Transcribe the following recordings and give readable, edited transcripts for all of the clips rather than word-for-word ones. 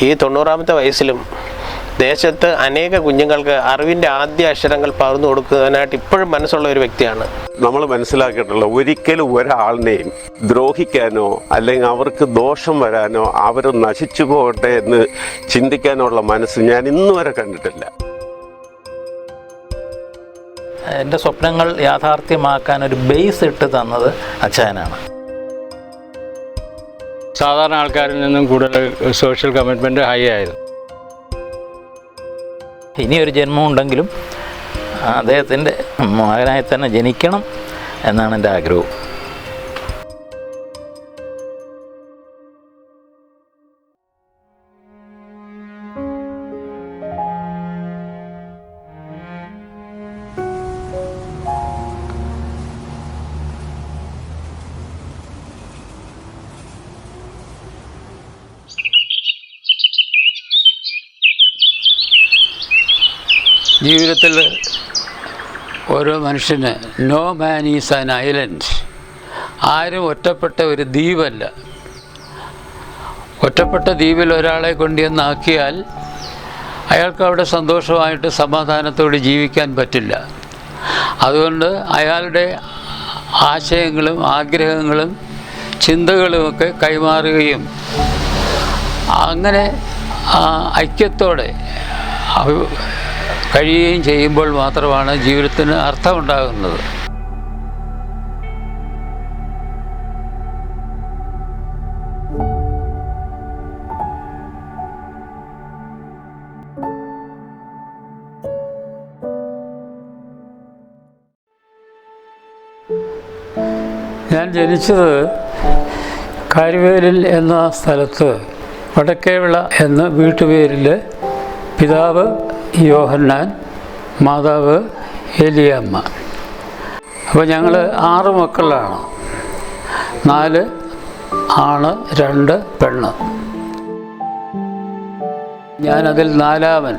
ഈ 90ാമത്തെ വയസ്സിലും ദേശത്ത് അനേക കുഞ്ഞുങ്ങൾക്ക് അറിവിൻ്റെ ആദ്യ അക്ഷരങ്ങൾ പകർന്നു കൊടുക്കുന്നതിനായിട്ട് ഇപ്പോഴും മനസ്സുള്ള ഒരു വ്യക്തിയാണ്. നമ്മൾ മനസ്സിലാക്കിയിട്ടുള്ള ഒരിക്കലും ഒരാളിനെയും ദ്രോഹിക്കാനോ അല്ലെങ്കിൽ അവർക്ക് ദോഷം വരാനോ അവർ നശിച്ചു പോകട്ടെ എന്ന് ചിന്തിക്കാനുള്ള മനസ്സ് ഞാൻ ഇന്നു വരെ കണ്ടിട്ടില്ല. എൻ്റെ സ്വപ്നങ്ങൾ യാഥാർത്ഥ്യമാക്കാൻ ഒരു ബേസ് ഇട്ട് തന്നത് അച്ചായനാണ്. സാധാരണ ആൾക്കാരിൽ നിന്നും കൂടുതൽ സോഷ്യൽ കമ്മിറ്റ്മെൻറ്റ് ഹൈ ആയിരുന്നു. ഇനിയൊരു ജന്മം ഉണ്ടെങ്കിലും അദ്ദേഹത്തിൻ്റെ മകനായി തന്നെ ജനിക്കണം എന്നാണ് എൻ്റെ ആഗ്രഹം. ജീവിതത്തിൽ ഓരോ മനുഷ്യന് no man is an island. ആരും ഒറ്റപ്പെട്ട ഒരു ദ്വീപല്ല. ഒറ്റപ്പെട്ട ദ്വീപിൽ ഒരാളെ കൊണ്ടുവന്നാക്കിയാൽ അയാൾക്ക് അവിടെ സന്തോഷമായിട്ട് സമാധാനത്തോടെ ജീവിക്കാൻ പറ്റില്ല. അതുകൊണ്ട് അയാളുടെ ആശയങ്ങളും ആഗ്രഹങ്ങളും ചിന്തകളുമൊക്കെ കൈമാറുകയും അങ്ങനെ ഐക്യത്തോടെ കഴിയുകയും ചെയ്യുമ്പോൾ മാത്രമാണ് ജീവിതത്തിന് അർത്ഥമുണ്ടാകുന്നത്. ഞാൻ ജനിച്ചത് കാര്യവേലിൽ എന്ന സ്ഥലത്ത് വടക്കേവിള എന്ന വീട്ടുപേരിൽ പിതാവ് യോഹന്നാൻ, മാതാവ് എലിയമ്മ. അപ്പോൾ ഞങ്ങൾ 6 മക്കളാണ്. 4 ആണ്, 2 പെണ്ണ്. ഞാനതിൽ 4-മൻ.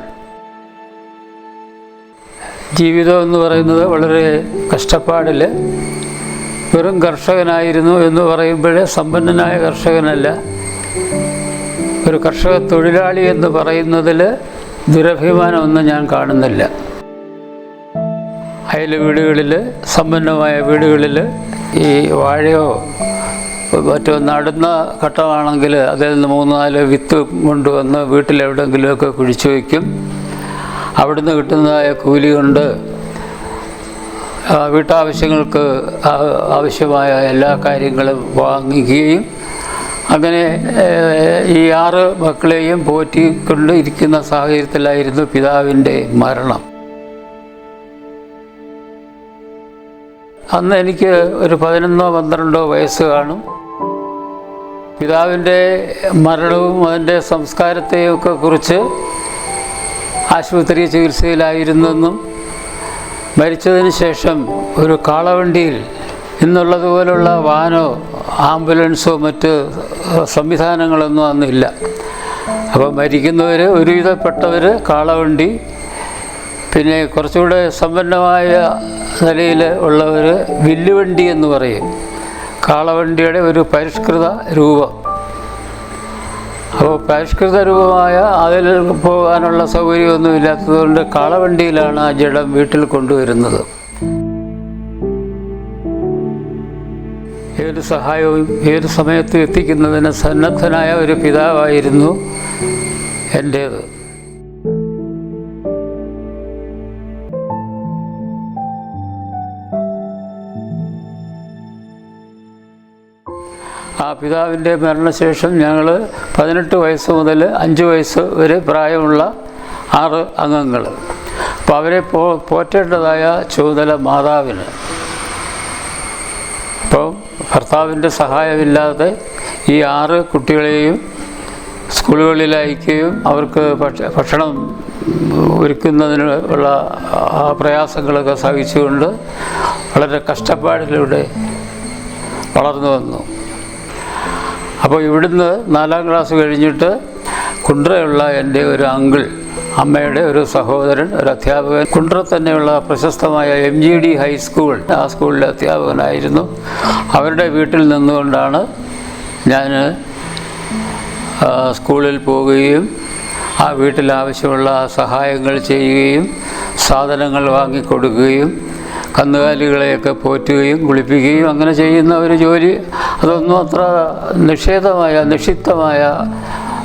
ജീവിതം എന്ന് പറയുന്നത് വളരെ കഷ്ടപ്പാടിൽ വെറും കർഷകനായിരുന്നു എന്ന് പറയുമ്പോഴേ സമ്പന്നനായ കർഷകനല്ല, ഒരു കർഷക തൊഴിലാളി എന്ന് പറയുന്നതിൽ ദുരഭിമാനമൊന്നും ഞാൻ കാണുന്നില്ല. അയൽ വീടുകളിൽ, സമ്പന്നമായ വീടുകളിൽ ഈ വാഴയോ മറ്റോ നടുന്ന ഘട്ടമാണെങ്കിൽ അതിൽ നിന്ന് 3-4 വിത്ത് കൊണ്ടുവന്ന് വീട്ടിലെവിടെയെങ്കിലുമൊക്കെ കുഴിച്ചു വയ്ക്കും. അവിടുന്ന് കിട്ടുന്നതായ കൂലി കൊണ്ട് വീട്ടാവശ്യങ്ങൾക്ക് ആവശ്യമായ എല്ലാ കാര്യങ്ങളും വാങ്ങിക്കുകയും അങ്ങനെ ഈ 6 മക്കളെയും പോറ്റിക്കൊണ്ട് ഇരിക്കുന്ന സാഹചര്യത്തിലായിരുന്നു പിതാവിൻ്റെ മരണം. അന്ന് എനിക്ക് ഒരു 11-12 വയസ്സ് കാണും. പിതാവിൻ്റെ മരണവും അതിൻ്റെ സംസ്കാരത്തെയും ഒക്കെ കുറിച്ച് ആശുപത്രി ചികിത്സയിലായിരുന്നെന്നും മരിച്ചതിന് ശേഷം ഒരു കാളവണ്ടിയിൽ ഇന്നുള്ളതുപോലുള്ള വാനോ ആംബുലൻസോ മറ്റ് സംവിധാനങ്ങളൊന്നും അന്നില്ല. അപ്പോൾ മരിക്കുന്നവർ ഒരുവിധപ്പെട്ടവർ കാളവണ്ടി, പിന്നെ കുറച്ചുകൂടെ സമ്പന്നമായ നിലയിൽ ഉള്ളവർ വില്ലുവണ്ടി എന്ന് പറയും. കാളവണ്ടിയുടെ ഒരു പരിഷ്കൃത രൂപം. അപ്പോൾ പരിഷ്കൃത രൂപമായ അതിൽ പോകാനുള്ള സൗകര്യമൊന്നും ഇല്ലാത്തതുകൊണ്ട് കാളവണ്ടിയിലാണ് ആ ജഡം വീട്ടിൽ കൊണ്ടുവരുന്നത്. ഏത് സഹായവും ഏത് സമയത്ത് എത്തിക്കുന്നതിന് സന്നദ്ധനായ ഒരു പിതാവായിരുന്നു എൻ്റേത്. ആ പിതാവിൻ്റെ മരണശേഷം ഞങ്ങൾ 18 വയസ്സ് മുതൽ 5 വയസ്സ് വരെ പ്രായമുള്ള 6 അംഗങ്ങൾ. അപ്പോൾ അവരെ പോറ്റേണ്ടതായ ചുമതല മാതാവിന്. അപ്പോൾ ഭർത്താവിൻ്റെ സഹായമില്ലാതെ ഈ 6 കുട്ടികളെയും സ്കൂളുകളിൽ അയക്കുകയും അവർക്ക് ഭക്ഷണം ഒരുക്കുന്നതിന് ഉള്ള ആ പ്രയാസങ്ങളൊക്കെ സഹിച്ചുകൊണ്ട് വളരെ കഷ്ടപ്പാടിലൂടെ വളർന്നു വന്നു. അപ്പോൾ ഇവിടുന്ന് 4-ാം ക്ലാസ് കഴിഞ്ഞിട്ട് കുണ്ട്രയുള്ള എൻ്റെ ഒരു അങ്കിൾ, അമ്മയുടെ ഒരു സഹോദരൻ, ഒരു അധ്യാപകൻ, കുണ്ട്ര തന്നെയുള്ള പ്രശസ്തമായ MGD ഹൈസ്കൂൾ, ആ സ്കൂളിലെ അധ്യാപകനായിരുന്നു. അവരുടെ വീട്ടിൽ നിന്നുകൊണ്ടാണ് ഞാൻ സ്കൂളിൽ പോവുകയും ആ വീട്ടിൽ ആവശ്യമുള്ള സഹായങ്ങൾ ചെയ്യുകയും സാധനങ്ങൾ വാങ്ങിക്കൊടുക്കുകയും കന്നുകാലികളെയൊക്കെ പോറ്റുകയും കുളിപ്പിക്കുകയും അങ്ങനെ ചെയ്യുന്ന ഒരു ജോലി, അതൊന്നും അത്ര നിക്ഷിപ്തമായ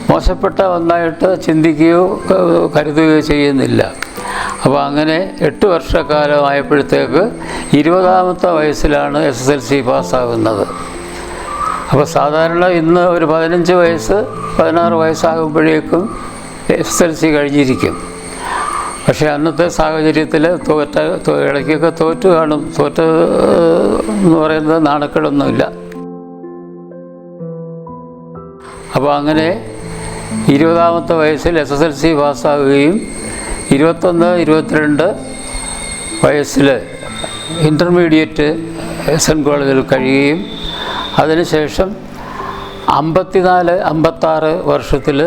മോശപ്പെട്ട ഒന്നായിട്ട് ചിന്തിക്കുകയോ കരുതുകയോ ചെയ്യുന്നില്ല. അപ്പോൾ അങ്ങനെ 8 വർഷക്കാലമായപ്പോഴത്തേക്ക് 20ാമത്തെ വയസ്സിലാണ് SSLC പാസ്സാകുന്നത്. അപ്പോൾ സാധാരണ ഇന്ന് ഒരു 15 വയസ്സ് 16 വയസ്സാകുമ്പോഴേക്കും SSLC കഴിഞ്ഞിരിക്കും. പക്ഷേ അന്നത്തെ സാഹചര്യത്തിൽ ഇടയ്ക്കൊക്കെ തോറ്റു കാണും. എന്ന് പറയുന്നത് നാണക്കേടൊന്നുമില്ല. അപ്പോൾ അങ്ങനെ 20ാമത്തെ വയസ്സിൽ SSLC പാസ്സാകുകയും 21-22 വയസ്സിൽ ഇൻ്റർമീഡിയറ്റ് SN കോളേജിൽ കഴിയുകയും അതിനുശേഷം 54-56 വർഷത്തിൽ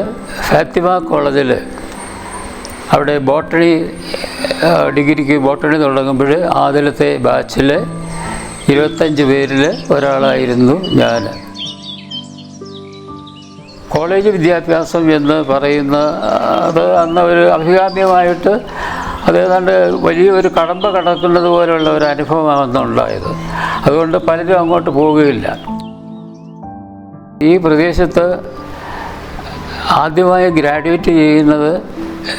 ഫാത്തിമ കോളേജിൽ അവിടെ ബോട്ടണി ഡിഗ്രിക്ക് ബോട്ടണി തുടങ്ങുമ്പോൾ ആദ്യത്തെ ബാച്ചിൽ 25 പേരിൽ ഒരാളായിരുന്നു ഞാൻ. കോളേജ് വിദ്യാഭ്യാസം എന്ന് പറയുന്ന അത് അന്ന് ഒരു അഭികാമ്യമായിട്ട് അതേതാണ്ട് വലിയൊരു കടമ്പ കടക്കുന്നത് പോലെയുള്ള ഒരു അനുഭവമാണ് അന്നുണ്ടായത്. അതുകൊണ്ട് പലരും അങ്ങോട്ട് പോവുകയില്ല. ഈ പ്രദേശത്ത് ആദ്യമായി ഗ്രാജുവേറ്റ് ചെയ്യുന്നത്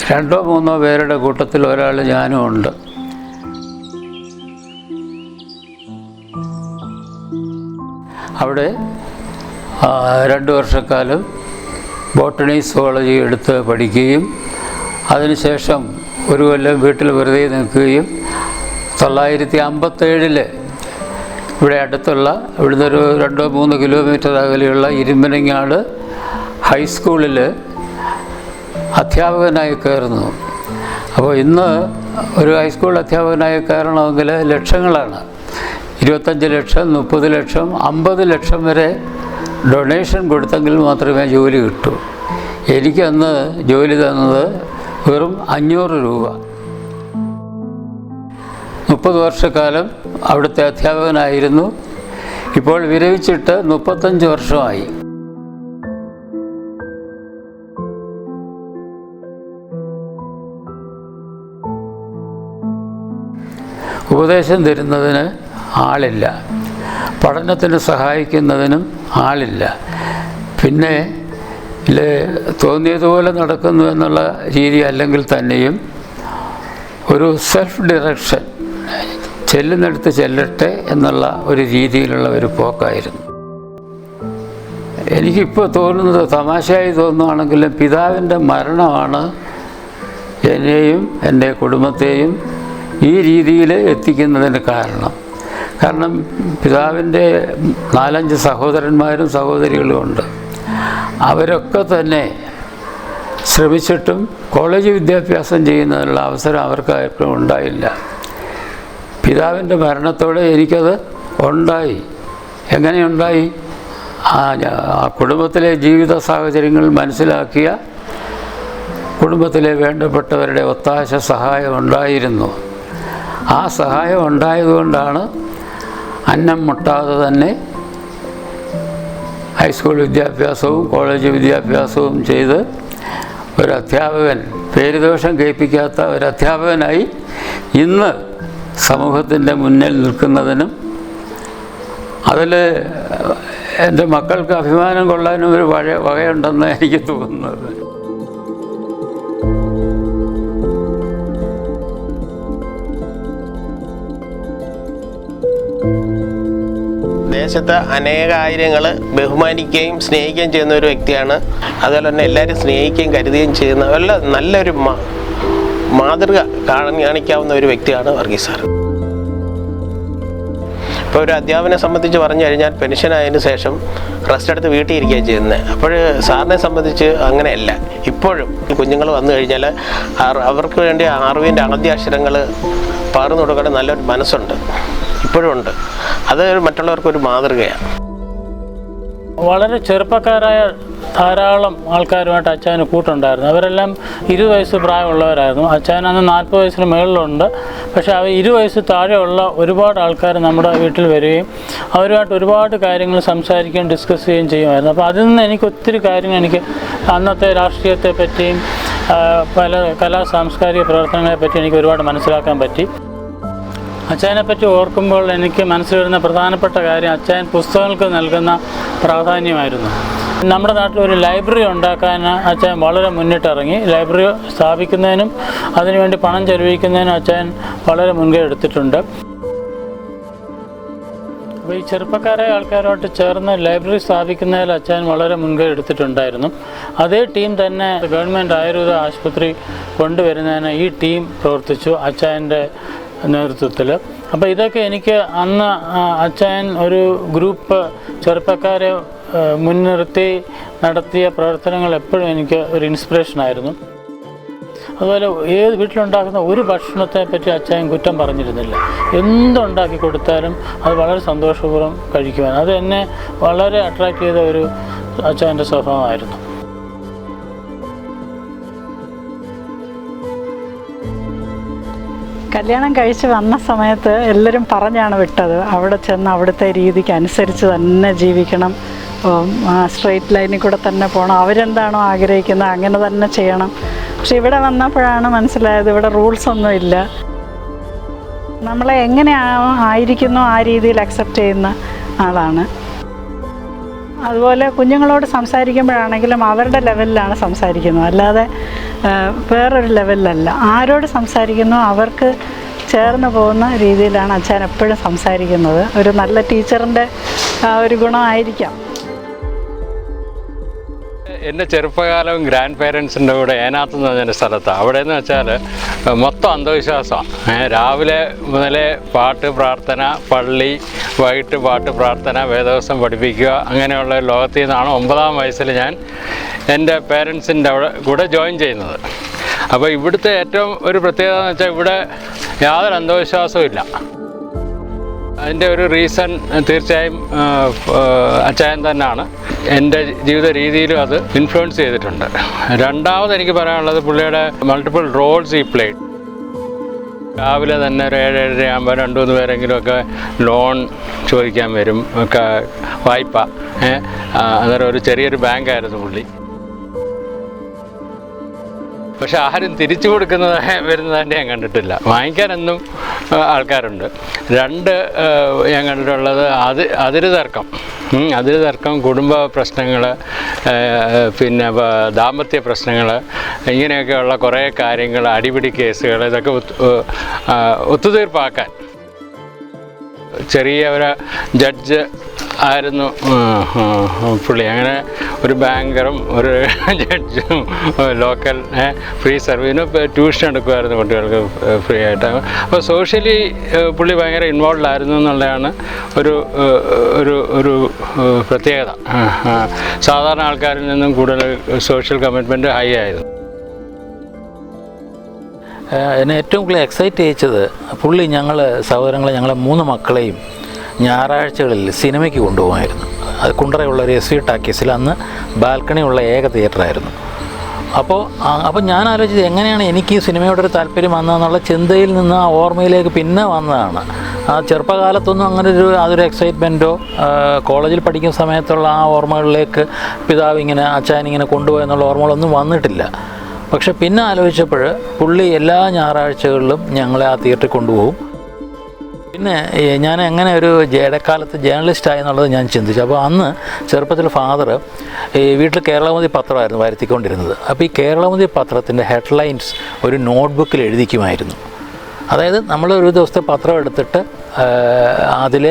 2-3 പേരുടെ കൂട്ടത്തിൽ ഒരാൾ ഞാനും ഉണ്ട്. അവിടെ 2 വർഷക്കാലം ബോട്ടണി സുവോളജി എടുത്ത് പഠിക്കുകയും അതിനുശേഷം ഒരു കൊല്ലം വീട്ടിൽ വെറുതെ നിൽക്കുകയും 1957 ഇവിടെ അടുത്തുള്ള ഇവിടുന്ന് ഒരു 2-3 കിലോമീറ്റർ അകലെയുള്ള ഇരുമ്പനങ്ങാട് ഹൈസ്കൂളിൽ അധ്യാപകനായി കയറുന്നു. അപ്പോൾ ഇന്ന് ഒരു ഹൈസ്കൂൾ അധ്യാപകനായി കയറണമെങ്കിൽ ലക്ഷങ്ങളാണ്. 25 ലക്ഷം, 30 ലക്ഷം, 50 ലക്ഷം വരെ ഡൊണേഷൻ കൊടുത്തെങ്കിൽ മാത്രമേ ജോലി കിട്ടൂ. എനിക്കന്ന് ജോലി തന്നത് വെറും 500 രൂപ. 30 വർഷക്കാലം അവിടുത്തെ അധ്യാപകനായിരുന്നു. ഇപ്പോൾ വിരമിച്ചിട്ട് 35 വർഷമായി. ഉപദേശം തരുന്നതിന് ആളില്ല, പഠനത്തിന് സഹായിക്കുന്നതിനും ആളില്ല. പിന്നെ തോന്നിയതുപോലെ നടക്കുന്നു എന്നുള്ള രീതി അല്ലെങ്കിൽ തന്നെയും ഒരു സെൽഫ് ഡയറക്ഷൻ, ചെല്ലുന്നിടത്ത് ചെല്ലട്ടെ എന്നുള്ള ഒരു രീതിയിലുള്ള ഒരു പോക്കായിരുന്നു. എനിക്കിപ്പോൾ തോന്നുന്നത്, തമാശയായി തോന്നുകയാണെങ്കിലും, പിതാവിൻ്റെ മരണമാണ് എന്നെയും എൻ്റെ കുടുംബത്തെയും ഈ രീതിയിൽ എത്തിക്കുന്നതിന് കാരണം പിതാവിൻ്റെ 4-5 സഹോദരന്മാരും സഹോദരികളും ഉണ്ട്. അവരൊക്കെ തന്നെ ശ്രമിച്ചിട്ടും കോളേജ് വിദ്യാഭ്യാസം ചെയ്യുന്നതിനുള്ള അവസരം അവർക്കായപ്പോഴും ഉണ്ടായില്ല. പിതാവിൻ്റെ മരണത്തോടെ എനിക്കത് ഉണ്ടായി. എങ്ങനെയുണ്ടായി? ആ കുടുംബത്തിലെ ജീവിത സാഹചര്യങ്ങൾ മനസ്സിലാക്കിയ കുടുംബത്തിലെ വേണ്ടപ്പെട്ടവരുടെ ഒത്താശ സഹായം ഉണ്ടായിരുന്നു. ആ സഹായം ഉണ്ടായതുകൊണ്ടാണ് അന്നം മുട്ടാതെ തന്നെ ഹൈസ്കൂൾ വിദ്യാഭ്യാസവും കോളേജ് വിദ്യാഭ്യാസവും ചെയ്ത് ഒരു അധ്യാപകൻ, പേരുദോഷം കേൾപ്പിക്കാത്ത ഒരു അധ്യാപകനായി ഇന്ന് സമൂഹത്തിൻ്റെ മുന്നിൽ നിൽക്കുന്നതിനും അതിൽ എൻ്റെ മക്കൾക്ക് അഭിമാനം കൊള്ളാനും ഒരു വകയുണ്ടെന്ന് എനിക്ക് തോന്നുന്നത്. ദേശത്ത് അനേകായിരങ്ങൾ ബഹുമാനിക്കുകയും സ്നേഹിക്കുകയും ചെയ്യുന്ന ഒരു വ്യക്തിയാണ്. അതുപോലെ തന്നെ എല്ലാവരും സ്നേഹിക്കുകയും കരുതുകയും ചെയ്യുന്ന നല്ലൊരു മാതൃക കാണിക്കാവുന്ന ഒരു വ്യക്തിയാണ് വർഗീസ് സാർ. ഇപ്പോൾ ഒരു അധ്യാപനെ സംബന്ധിച്ച് പറഞ്ഞു കഴിഞ്ഞാൽ പെൻഷനായതിനു ശേഷം റെസ്റ്റ് എടുത്ത് വീട്ടിൽ ഇരിക്കുകയാണ് ചെയ്യുന്നത്. അപ്പോൾ സാറിനെ സംബന്ധിച്ച് അങ്ങനെയല്ല. ഇപ്പോഴും കുഞ്ഞുങ്ങൾ വന്നു കഴിഞ്ഞാൽ അവർക്ക് വേണ്ടി അറിവിൻ്റെ ആദ്യാക്ഷരങ്ങൾ പകർന്നു കൊടുക്കേണ്ട നല്ലൊരു മനസ്സുണ്ട്, ഇപ്പോഴും ഉണ്ട്. അത് മറ്റുള്ളവർക്കൊരു മാതൃകയാണ്. വളരെ ചെറുപ്പക്കാരായ ധാരാളം ആൾക്കാരുമായിട്ട് അച്ചായന് കൂട്ടുണ്ടായിരുന്നു. അവരെല്ലാം 20 വയസ്സ് പ്രായമുള്ളവരായിരുന്നു. അച്ചായൻ അന്ന് 40 വയസ്സിന് മുകളിലുണ്ട്. പക്ഷേ അവർ 20 വയസ്സ് താഴെയുള്ള ഒരുപാട് ആൾക്കാർ നമ്മുടെ വീട്ടിൽ വരികയും അവരുമായിട്ട് ഒരുപാട് കാര്യങ്ങൾ സംസാരിക്കുകയും ഡിസ്കസ് ചെയ്യുകയും ചെയ്യുമായിരുന്നു. അപ്പോൾ അതിൽ നിന്ന് എനിക്ക് ഒത്തിരി കാര്യങ്ങൾ എനിക്ക് അന്നത്തെ രാഷ്ട്രീയത്തെ പറ്റിയും പല കലാ സാംസ്കാരിക പ്രവർത്തനങ്ങളെ പറ്റി എനിക്ക് ഒരുപാട് മനസ്സിലാക്കാൻ പറ്റി. അച്ചായനെ പറ്റി ഓർക്കുമ്പോൾ എനിക്ക് മനസ്സിൽ വരുന്ന പ്രധാനപ്പെട്ട കാര്യം അച്ചായൻ പുസ്തകങ്ങൾക്ക് നൽകുന്ന പ്രാധാന്യമായിരുന്നു. നമ്മുടെ നാട്ടിൽ ഒരു ലൈബ്രറി ഉണ്ടാക്കാൻ അച്ചായൻ വളരെ മുന്നിട്ടിറങ്ങി. ലൈബ്രറി സ്ഥാപിക്കുന്നതിനും അതിനുവേണ്ടി പണം ചെലവഴിക്കുന്നതിനും അച്ചായൻ വളരെ മുൻകൈ എടുത്തിട്ടുണ്ട്. അപ്പോൾ ഈ ചെറുപ്പക്കാരായ ആൾക്കാരുമായിട്ട് ചേർന്ന് ലൈബ്രറി സ്ഥാപിക്കുന്നതിൽ അച്ചായൻ വളരെ മുൻകൈ എടുത്തിട്ടുണ്ടായിരുന്നു. അതേ ടീം തന്നെ ഗവൺമെൻറ് ആയുർവേദ ആശുപത്രി കൊണ്ടുവരുന്നതിന് ഈ ടീം പ്രവർത്തിച്ചു അച്ചായൻ്റെ നേതൃത്വത്തിൽ. അപ്പോൾ ഇതൊക്കെ എനിക്ക് അന്ന് അച്ചായൻ ഒരു ഗ്രൂപ്പ് ചെറുപ്പക്കാരെ മുൻനിർത്തി നടത്തിയ പ്രവർത്തനങ്ങൾ എപ്പോഴും എനിക്ക് ഒരു ഇൻസ്പിറേഷനായിരുന്നു. അതുപോലെ ഏത് വീട്ടിലുണ്ടാക്കുന്ന ഒരു ഭക്ഷണത്തെ പറ്റി അച്ചായൻ കുറ്റം പറഞ്ഞിരുന്നില്ല. എന്തുണ്ടാക്കി കൊടുത്താലും അത് വളരെ സന്തോഷപൂർവ്വം കഴിക്കുവാൻ അത് എന്നെ വളരെ അട്രാക്റ്റ് ചെയ്ത ഒരു അച്ചായൻ്റെ സ്വഭാവമായിരുന്നു. കല്യാണം കഴിച്ച് വന്ന സമയത്ത് എല്ലാവരും പറഞ്ഞാണ് വിട്ടത്. അവിടെ ചെന്ന് അവിടുത്തെ രീതിക്ക് അനുസരിച്ച് തന്നെ ജീവിക്കണം, സ്ട്രെയിറ്റ് ലൈനിൽ കൂടെ തന്നെ പോകണം, അവരെന്താണോ ആഗ്രഹിക്കുന്നത് അങ്ങനെ തന്നെ ചെയ്യണം. പക്ഷെ ഇവിടെ വന്നപ്പോഴാണ് മനസ്സിലായത് ഇവിടെ റൂൾസൊന്നും ഇല്ല. നമ്മളെ എങ്ങനെ ആയിരിക്കുന്നോ ആ രീതിയിൽ അക്സെപ്റ്റ് ചെയ്യുന്ന ആളാണ്. അതുപോലെ കുഞ്ഞുങ്ങളോട് സംസാരിക്കുമ്പോഴാണെങ്കിലും അവരുടെ ലെവലിലാണ് സംസാരിക്കുന്നത്, അല്ലാതെ വേറൊരു ലെവലിലല്ല. ആരോട് സംസാരിക്കുന്നോ അവർക്ക് ചേർന്ന് പോകുന്ന രീതിയിലാണ് അച്ഛൻ എപ്പോഴും സംസാരിക്കുന്നത്. ഒരു നല്ല ടീച്ചറിൻ്റെ ഒരു ഗുണമായിരിക്കാം. എൻ്റെ ചെറുപ്പകാലവും ഗ്രാൻഡ് പേരൻസിൻ്റെ കൂടെ ഏനാത്ത് എന്ന് പറഞ്ഞ സ്ഥലത്താണ്. അവിടെ എന്ന് വെച്ചാൽ മൊത്തം അന്ധവിശ്വാസമാണ്. രാവിലെ മുതലേ പാട്ട്, പ്രാർത്ഥന, പള്ളി, വൈകിട്ട് പാട്ട്, പ്രാർത്ഥന, വേദവസം പഠിപ്പിക്കുക, അങ്ങനെയുള്ള ലോകത്തിൽ നിന്നാണ് 9-ാം വയസ്സിൽ ഞാൻ എൻ്റെ പേരൻസിൻ്റെ കൂടെ ജോയിൻ ചെയ്യുന്നത്. അപ്പോൾ ഇവിടുത്തെ ഏറ്റവും ഒരു പ്രത്യേകത എന്ന് വെച്ചാൽ ഇവിടെ യാതൊരു അന്ധവിശ്വാസവും ഇല്ല. അതിൻ്റെ ഒരു റീസൺ തീർച്ചയായും അച്ചായൻ തന്നെയാണ്. എൻ്റെ ജീവിത രീതിയിലും അത് ഇൻഫ്ലുവൻസ് ചെയ്തിട്ടുണ്ട്. രണ്ടാമത് എനിക്ക് പറയാനുള്ളത് പുള്ളിയുടെ മൾട്ടിപ്പിൾ റോൾസ് ഈ പ്ലേഡ്. രാവിലെ തന്നെ ഒരു 7-7:30 ആകുമ്പോൾ 2-3 പേരെങ്കിലുമൊക്കെ ലോൺ ചോദിക്കാൻ വരും, ഒക്കെ വായ്പ. അന്നേരം ഒരു ചെറിയൊരു ബാങ്കായിരുന്നു പുള്ളി. പക്ഷെ ആരും തിരിച്ചു വരുന്നതായിട്ട് ഞാൻ കണ്ടിട്ടില്ല. വാങ്ങിക്കാനെന്നും ആൾക്കാരുണ്ട്. 2 ഞാൻ കണ്ടിട്ടുള്ളത് അതിര് തർക്കം, കുടുംബ പ്രശ്നങ്ങൾ, പിന്നെ ദാമ്പത്യ പ്രശ്നങ്ങൾ, ഇങ്ങനെയൊക്കെയുള്ള കുറേ കാര്യങ്ങൾ, അടിപിടി കേസുകൾ, ഇതൊക്കെ ഒത്തുതീർപ്പാക്കാൻ ചെറിയ ഒരു ജഡ്ജ് ആയിരുന്നു പുള്ളി. അങ്ങനെ ഒരു ബാങ്കറും ഒരു ജഡ്ജും ലോക്കൽ ഫ്രീ സർവീസിന് ട്യൂഷൻ എടുക്കുമായിരുന്നു കുട്ടികൾക്ക് ഫ്രീ ആയിട്ട്. അപ്പോൾ സോഷ്യലി പുള്ളി ഭയങ്കര ഇൻവോൾവ് ആയിരുന്നു എന്നുള്ളതാണ് ഒരു ഒരു ഒരു പ്രത്യേകത. സാധാരണ ആൾക്കാരിൽ നിന്നും കൂടുതൽ സോഷ്യൽ കമ്മിറ്റ്മെൻറ്റ് ഹൈ ആയിരുന്നു. എന്നെ ഏറ്റവും കൂടുതൽ എക്സൈറ്റ് ചെയ്യിച്ചത് പുള്ളി സഹോദരങ്ങളെ ഞങ്ങളെ 3 മക്കളെയും ഞായറാഴ്ചകളിൽ സിനിമയ്ക്ക് കൊണ്ടുപോകുമായിരുന്നു. അത് കുണ്ടറയുള്ള ഒരു SV ടാക്കീസിൽ അന്ന് ബാൽക്കണിയുള്ള ഏക തിയേറ്ററായിരുന്നു. അപ്പോൾ ഞാൻ ആലോചിച്ചത് എങ്ങനെയാണ് എനിക്ക് ഈ സിനിമയോടൊരു താല്പര്യം വന്നതെന്നുള്ള ചിന്തയിൽ നിന്ന് ആ ഓർമ്മയിലേക്ക് പിന്നെ വന്നതാണ്. ആ ചെറുപ്പകാലത്തൊന്നും അതൊരു എക്സൈറ്റ്മെൻറ്റോ കോളേജിൽ പഠിക്കുന്ന സമയത്തുള്ള ആ ഓർമ്മകളിലേക്ക് അച്ചായനിങ്ങനെ കൊണ്ടുപോയെന്നുള്ള ഓർമ്മകളൊന്നും വന്നിട്ടില്ല. പക്ഷെ പിന്നെ ആലോചിച്ചപ്പോൾ പുള്ളി എല്ലാ ഞായറാഴ്ചകളിലും ഞങ്ങളെ ആ തിയേറ്ററിൽ കൊണ്ടുപോകും. പിന്നെ ഞാൻ എങ്ങനെ ഒരു ഇടക്കാലത്ത് ജേർണലിസ്റ്റായി എന്നുള്ളത് ഞാൻ ചിന്തിച്ചു. അപ്പോൾ അന്ന് ചെറുപ്പത്തിൽ ഫാദർ ഈ വീട്ടിൽ കേരളമതി പത്രമായിരുന്നു വരുത്തിക്കൊണ്ടിരുന്നത്. അപ്പോൾ ഈ കേരളമതി പത്രത്തിൻ്റെ ഹെഡ്ലൈൻസ് ഒരു നോട്ട്ബുക്കിൽ എഴുതിക്കുമായിരുന്നു. അതായത് നമ്മൾ ഒരു ദിവസത്തെ പത്രം എടുത്തിട്ട് അതിൽ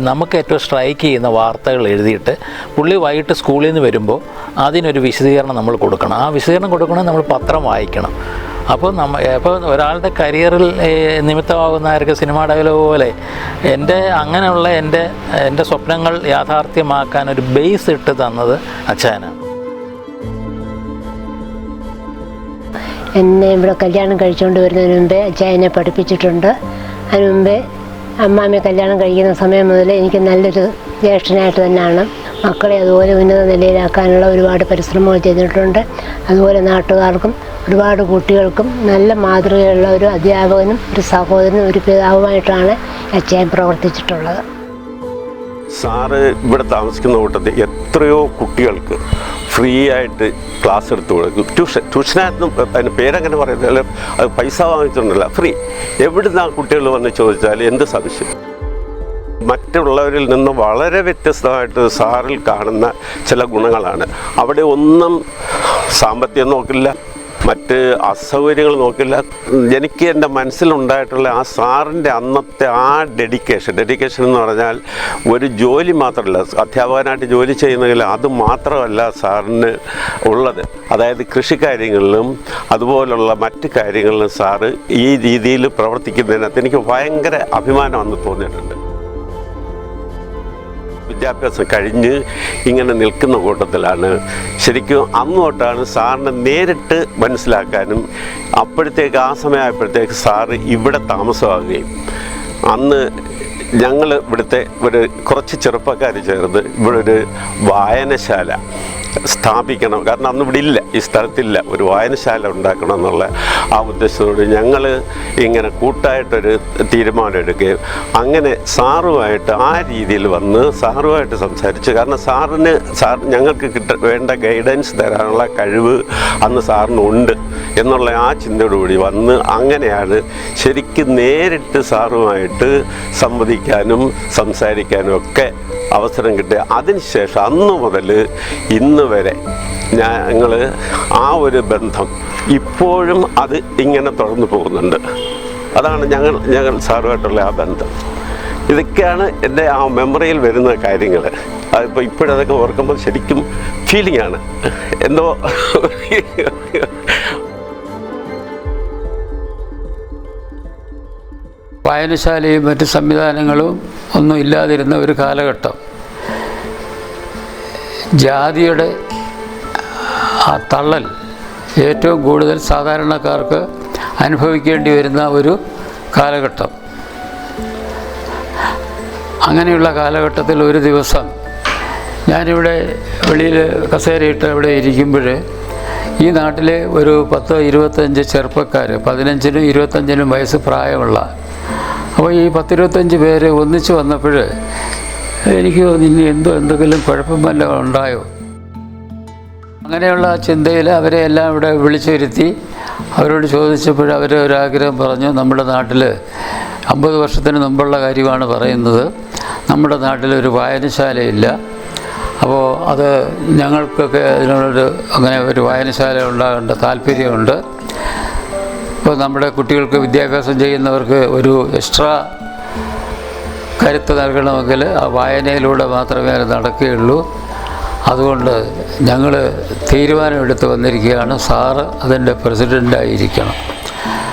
നമുക്ക് ഏറ്റവും സ്ട്രൈക്ക് ചെയ്യുന്ന വാർത്തകൾ എഴുതിയിട്ട് പുള്ളി വൈകിട്ട് സ്കൂളിൽ നിന്ന് വരുമ്പോൾ അതിനൊരു വിശദീകരണം നമ്മൾ കൊടുക്കണം. ആ വിശദീകരണം കൊടുക്കണമെങ്കിൽ നമ്മൾ പത്രം വായിക്കണം. അപ്പോൾ ഒരാളുടെ കരിയറിൽ നിമിത്തമാകുന്നവർക്ക് സിനിമാ ഡയലോഗ് പോലെ അങ്ങനെയുള്ള എൻ്റെ സ്വപ്നങ്ങൾ യാഥാർത്ഥ്യമാക്കാൻ ഒരു ബേസ് ഇട്ട് തന്നത് അച്ചായനാണ്. എന്നെ ഇവിടെ കല്യാണം കഴിച്ചുകൊണ്ട് വരുന്നതിന് മുമ്പേ അച്ചായനെ പഠിപ്പിച്ചിട്ടുണ്ട്. അതിന് മുമ്പേ അമ്മാമ്മയെ കല്യാണം കഴിക്കുന്ന സമയം മുതൽ എനിക്ക് നല്ലൊരു ജ്യേഷ്ഠനായിട്ട് തന്നെയാണ്. മക്കളെ അതുപോലെ ഉന്നത നിലയിലാക്കാനുള്ള ഒരുപാട് പരിശ്രമങ്ങൾ ചെയ്തിട്ടുണ്ട്. അതുപോലെ നാട്ടുകാർക്കും ഒരുപാട് കുട്ടികൾക്കും നല്ല മാതൃകയുള്ള ഒരു അധ്യാപകനും ഒരു സഹോദരനും ഒരു പിതാവുമായിട്ടാണ് അച്ഛൻ പ്രവർത്തിച്ചിട്ടുള്ളത്. സാറ് ഇവിടെ താമസിക്കുന്ന കൂട്ടത്തിൽ എത്രയോ കുട്ടികൾക്ക് ഫ്രീ ആയിട്ട് ക്ലാസ് എടുത്ത് കൊടുക്കും. ട്യൂഷനായിരുന്നു അതിന് പേരങ്ങനെ പറയുന്നില്ല, അത് പൈസ വാങ്ങിച്ചിട്ടുണ്ടല്ല, ഫ്രീ. എവിടുന്ന് ആ കുട്ടികൾ വന്ന് ചോദിച്ചാൽ എന്ത് സംശയം. മറ്റുള്ളവരിൽ നിന്ന് വളരെ വ്യത്യസ്തമായിട്ട് സാറിൽ കാണുന്ന ചില ഗുണങ്ങളാണ്. അവിടെ ഒന്നും സാമ്പത്തികം നോക്കില്ല, മറ്റ് അസൗകര്യങ്ങൾ നോക്കില്ല. എനിക്ക് എൻ്റെ മനസ്സിലുണ്ടായിട്ടുള്ള ആ സാറിൻ്റെ അന്നത്തെ ആ ഡെഡിക്കേഷൻ എന്ന് പറഞ്ഞാൽ ഒരു ജോലി മാത്രമല്ല, അധ്യാപകനായിട്ട് ജോലി ചെയ്യുന്നെങ്കിൽ അത് മാത്രമല്ല സാറിന് ഉള്ളത്. അതായത് കൃഷിക്കാര്യങ്ങളിലും അതുപോലുള്ള മറ്റ് കാര്യങ്ങളിലും സാറ് ഈ രീതിയിൽ പ്രവർത്തിക്കുന്നതിനകത്ത് എനിക്ക് ഭയങ്കര അഭിമാനം അന്ന് തോന്നിയിട്ടുണ്ട്. വിദ്യാഭ്യാസം കഴിഞ്ഞ് ഇങ്ങനെ നിൽക്കുന്ന കൂട്ടത്തിലാണ് ശരിക്കും അന്ന് തൊട്ടാണ് സാറിനെ നേരിട്ട് മനസ്സിലാക്കാനും. അപ്പോഴത്തേക്ക് ആ സമയമായപ്പോഴത്തേക്ക് സാറ് ഇവിടെ താമസമാകുകയും അന്ന് ഞങ്ങൾ ഇവിടുത്തെ കുറച്ച് ചെറുപ്പക്കാർ ചേർന്ന് ഇവിടെ ഒരു വായനശാല സ്ഥാപിക്കണം. കാരണം അന്ന് ഇവിടെ ഇല്ല, ഈ സ്ഥലത്തില്ല, ഒരു വായനശാല ഉണ്ടാക്കണം എന്നുള്ള ആ ഉദ്ദേശത്തോട് ഞങ്ങൾ ഇങ്ങനെ കൂട്ടായിട്ടൊരു തീരുമാനം എടുക്കുകയും അങ്ങനെ സാറുമായിട്ട് ആ രീതിയിൽ വന്ന് സാറുമായിട്ട് സംസാരിച്ചു. കാരണം ഞങ്ങൾക്ക് വേണ്ട ഗൈഡൻസ് തരാനുള്ള കഴിവ് അന്ന് സാറിനുണ്ട് എന്നുള്ള ആ ചിന്തയോടുകൂടി വന്ന് അങ്ങനെയാണ് ശരിക്കും നേരിട്ട് സാറുമായിട്ട് സംവദിക്കാനും സംസാരിക്കാനും ഒക്കെ അവസരം കിട്ടുക. അതിനുശേഷം അന്ന് മുതൽ ഇന്ന് വരെ ഞങ്ങൾ ആ ഒരു ബന്ധം ഇപ്പോഴും അത് ഇങ്ങനെ തുടർന്നു പോകുന്നുണ്ട്. അതാണ് ഞങ്ങൾ സാറുമായിട്ടുള്ള ആ ബന്ധം. ഇതൊക്കെയാണ് എൻ്റെ ആ മെമ്മറിയിൽ വരുന്ന കാര്യങ്ങൾ. അതിപ്പോൾ ഇപ്പോഴതൊക്കെ ഓർക്കുമ്പോൾ ശരിക്കും ഫീലിംഗ് ആണ് എന്തോ. വായനശാലയും മറ്റ് സംവിധാനങ്ങളും ഒന്നും ഇല്ലാതിരുന്ന ഒരു കാലഘട്ടം. ജാതിയുടെ ആ തള്ളൽ ഏറ്റവും കൂടുതൽ സാധാരണക്കാർക്ക് അനുഭവിക്കേണ്ടി വരുന്ന ഒരു കാലഘട്ടം. അങ്ങനെയുള്ള കാലഘട്ടത്തിൽ ഒരു ദിവസം ഞാനിവിടെ വെളിയിൽ കസേരയിട്ട് അവിടെ ഇരിക്കുമ്പോൾ ഈ നാട്ടിലെ ഒരു 10-25 ചെറുപ്പക്കാർ, 15-നും 25-നും വയസ്സ് പ്രായമുള്ള, അപ്പോൾ ഈ 10-25 പേര് ഒന്നിച്ച് വന്നപ്പോൾ എനിക്ക് ഇനി എന്തെങ്കിലും കുഴപ്പം വല്ലതും ഉണ്ടായോ, അങ്ങനെയുള്ള ചിന്തയിൽ അവരെ എല്ലാം ഇവിടെ വിളിച്ചു വരുത്തി അവരോട് ചോദിച്ചപ്പോൾ അവർ ഒരാഗ്രഹം പറഞ്ഞു. നമ്മുടെ നാട്ടിൽ 50 വർഷത്തിന് മുമ്പുള്ള കാര്യമാണ് പറയുന്നത്, നമ്മുടെ നാട്ടിലൊരു വായനശാലയില്ല. അപ്പോൾ അത് ഞങ്ങൾക്കൊക്കെ അതിനോടൊരു അങ്ങനെ ഒരു വായനശാല ഉണ്ടാകേണ്ട താല്പര്യമുണ്ട്. ഇപ്പോൾ നമ്മുടെ കുട്ടികൾക്ക് വിദ്യാഭ്യാസം ചെയ്യുന്നവർക്ക് ഒരു എക്സ്ട്രാ കരുത്ത് നൽകണമെങ്കിൽ ആ വായനയിലൂടെ മാത്രമേ അത് നടക്കുകയുള്ളൂ. അതുകൊണ്ട് ഞങ്ങൾ തീരുമാനമെടുത്ത് വന്നിരിക്കുകയാണ്, സാറ് അതിൻ്റെ പ്രസിഡൻ്റായിരിക്കണം.